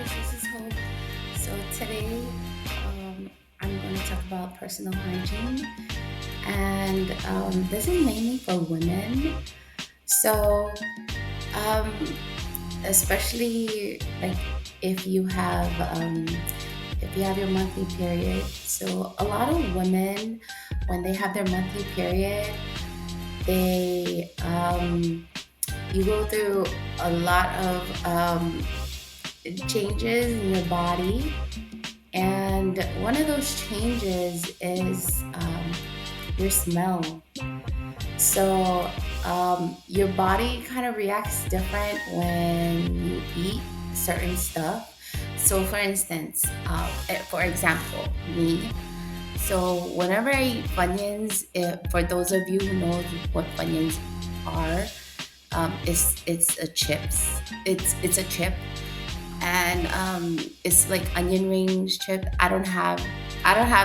guys, this is Hope. So today, I'm going to talk about personal hygiene, and this is mainly for women. So, um, especially like if you have um, if you have your monthly period. So a lot of women, when they have their monthly period, they you go through a lot of changes in your body. And one of those changes is your smell. So your body kind of reacts different when you eat certain stuff. So, for instance, for example, me. So, whenever I eat Funyuns, for those of you who know what Funyuns are, it's a chips. It's a chip, and it's like onion rings chip. I don't have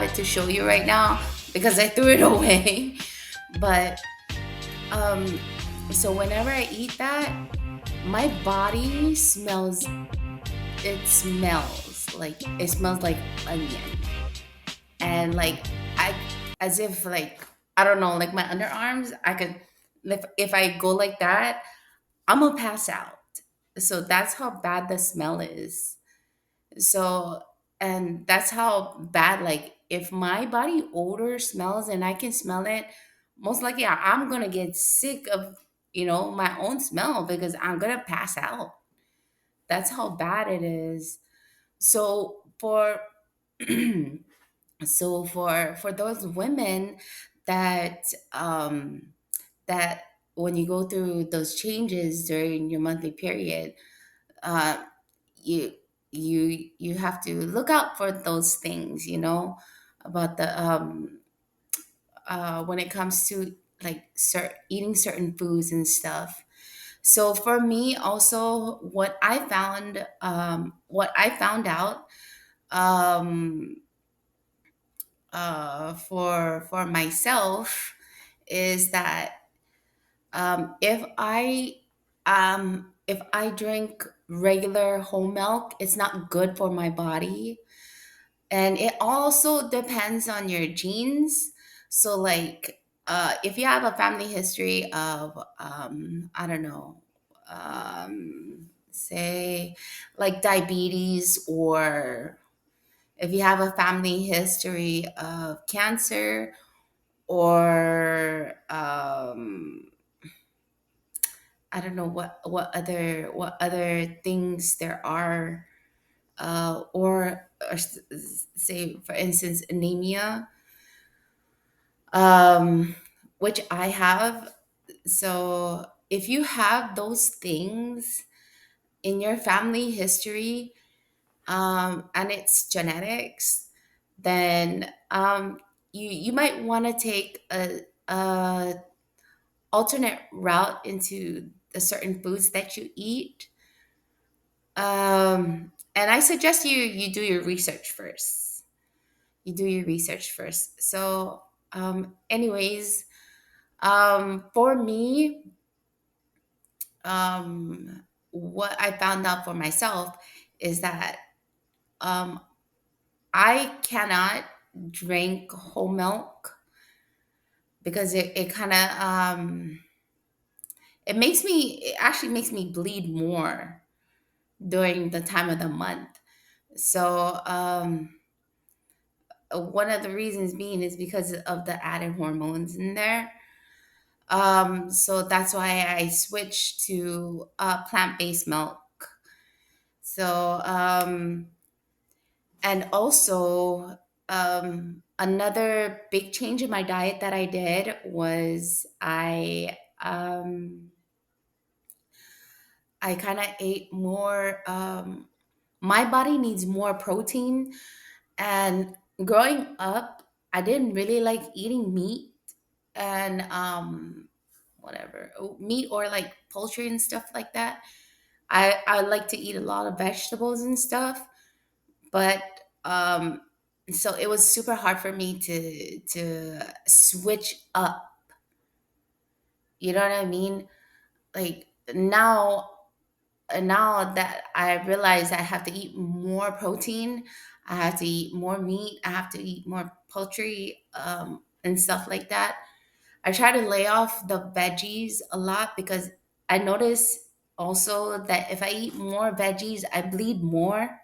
it to show you right now because I threw it away. But um, so whenever I eat that, my body smells. It smells like onion, and like I as if like I don't know, like my underarms. I could if I go like that, I'm gonna pass out. So that's how bad the smell is. So, and that's how bad, like, if my body odor smells and I can smell it, most likely I'm gonna get sick of, my own smell because I'm gonna pass out. That's how bad it is. So, for those women that, that when you go through those changes during your monthly period, uh, you you have to look out for those things, about the when it comes to like eating certain foods and stuff. So for me also, what I found out, um for myself, is that if I drink regular whole milk, it's not good for my body. And it also depends on your genes. So like if you have a family history of I don't know, say like diabetes, or if you have a family history of cancer, or I don't know what other things there are, say for instance anemia, um, which I have. So if you have those things in your family history, and it's genetics, then you might want to take a alternate route into the certain foods that you eat. And I suggest you do your research first. You do your research first. So, anyways, for me, what I found out for myself is that um, I cannot drink whole milk because it kind of it actually makes me bleed more during the time of the month. So one of the reasons being is because of the added hormones in there. So that's why I switched to plant-based milk. So and also another big change in my diet that I did was I kind of ate more. My body needs more protein, and growing up, I didn't really like eating meat and whatever meat or like poultry and stuff like that. I like to eat a lot of vegetables and stuff, but um, so it was super hard for me to switch up. You know what I mean? Like now, And now that I realize I have to eat more protein, I have to eat more meat, I have to eat more poultry, and stuff like that. I try to lay off the veggies a lot because I notice also that if I eat more veggies, I bleed more,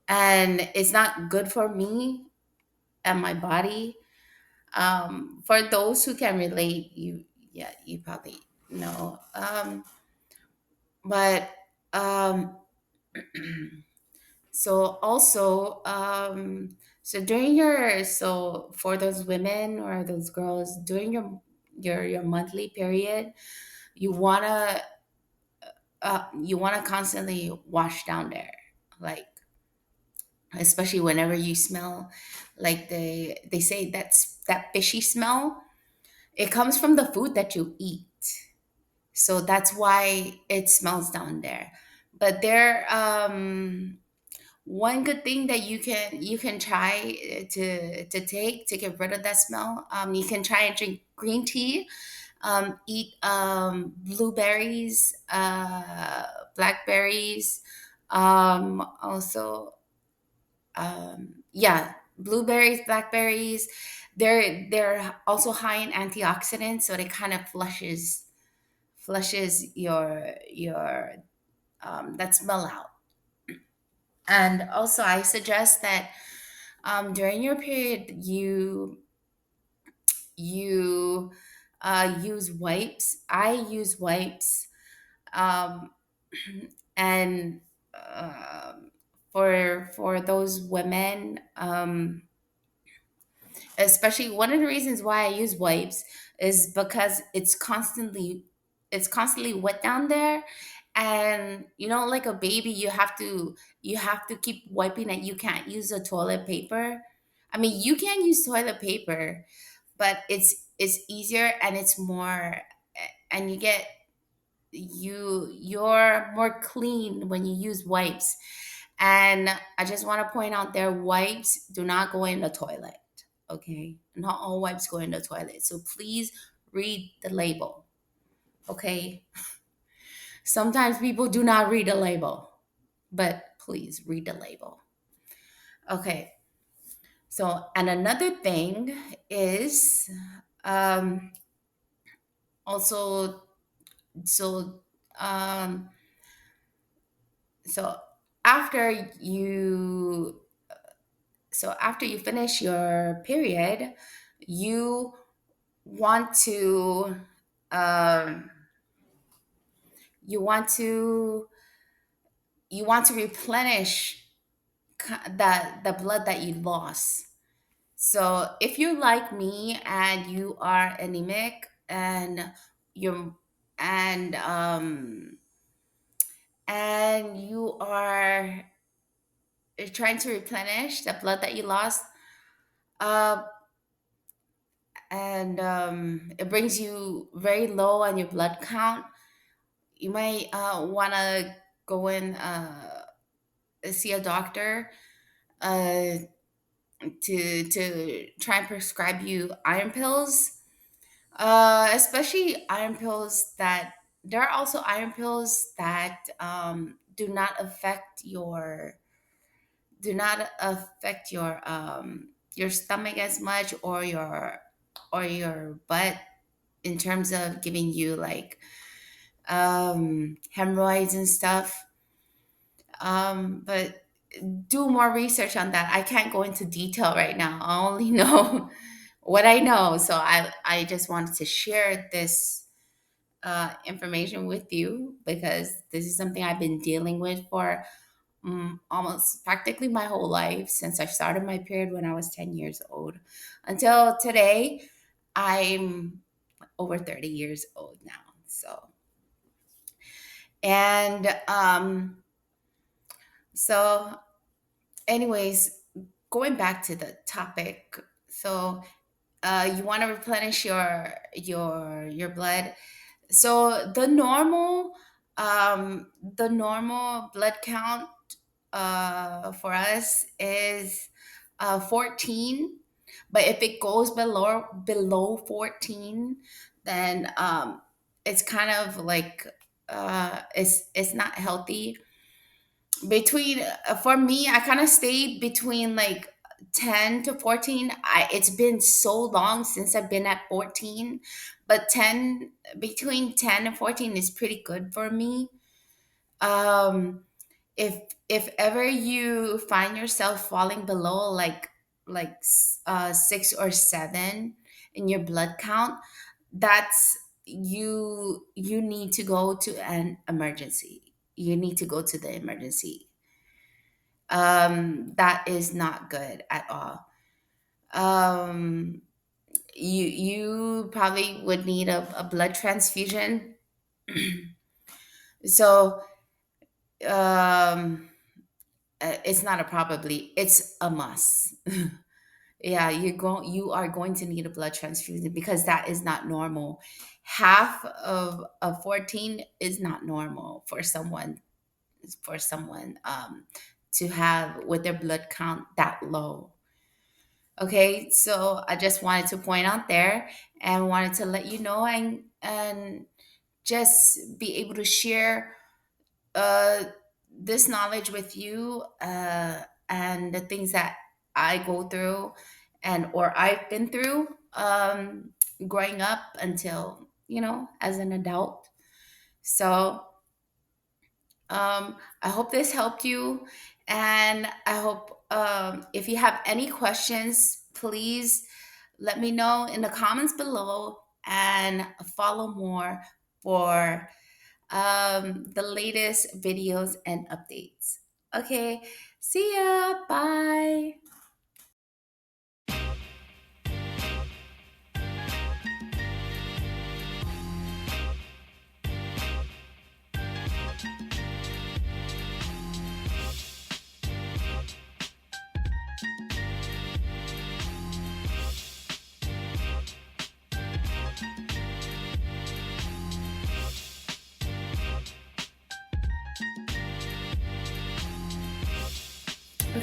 and it's not good for me and my body. For those who can relate, yeah, you probably know. But um, so also, during your, so for those women or those girls during your monthly period, you wanna you wanna constantly wash down there, like, especially whenever you smell, like they say that's that fishy smell. It comes from the food that you eat, so that's why it smells down there. But there, one good thing that you can try to take to get rid of that smell, you can try and drink green tea, eat blueberries, blackberries, also, yeah, blueberries, blackberries. They're also high in antioxidants, so they kind of flushes your that smell out. And also, I suggest that during your period, you use wipes. I use wipes, um, and for those women, especially, one of the reasons why I use wipes is because it's constantly wet down there. And like a baby, you have to keep wiping it. You can't use a toilet paper. I mean, you can use toilet paper, but it's easier and it's more, and you're more clean when you use wipes. And I just want to point out, their wipes do not go in the toilet. Okay, not all wipes go in the toilet, so please read the label. Okay, sometimes people do not read the label, but please read the label. Okay, so, and another thing is, um also, so um so after you after you finish your period, you want to um, you want to replenish the blood that you lost. So if you're like me and you are anemic, you're and you are trying to replenish the blood that you lost, uh, and it brings you very low on your blood count, you might want to go in, see a doctor, uh, to try and prescribe you iron pills, especially iron pills that there are also iron pills that do not affect your stomach as much, or your butt, in terms of giving you, like, hemorrhoids and stuff. But do more research on that. I can't go into detail right now. I only know what I know. So I just wanted to share this information with you, because this is something I've been dealing with for almost practically my whole life, since I started my period when I was 10 years old until today. I'm over 30 years old now. So, and so anyways, going back to the topic, so you want to replenish your blood. So the normal blood count for us is 14. But if it goes below 14, then it's kind of like it's not healthy. Between For me, I kind of stayed between like 10 to 14. It's been so long since I've been at 14, but 10, between 10 and 14 is pretty good for me. um if ever you find yourself falling below like 6 or 7 in your blood count, that's you need to go to an emergency. You need to go to the emergency. That is not good at all. um you probably would need a blood transfusion. So um it's not a probably, it's a must. Yeah, you are going to need a blood transfusion because that is not normal. Half of 14 is not normal for someone, to have with their blood count that low. Okay, so I just wanted to point out there and wanted to let you know, and just be able to share uh, this knowledge with you, and the things that I go through and or I've been through, growing up until as an adult. So I hope this helped you, and I hope, if you have any questions, please let me know in the comments below, and follow more for the latest videos and updates. Okay, see ya. Bye.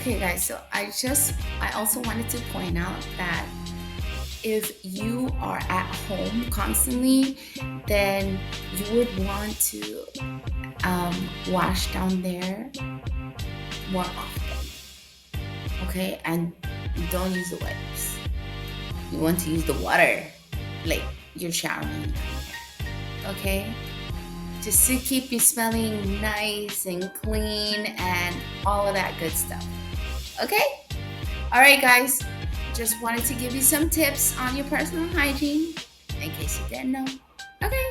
Okay, guys, so I also wanted to point out that if you are at home constantly, then you would want to wash down there more often. Okay, and don't use the wipes. You want to use the water, like you're showering down there. Okay, just to keep you smelling nice and clean and all of that good stuff. Okay? All right, guys. Just wanted to give you some tips on your personal hygiene in case you didn't know. Okay.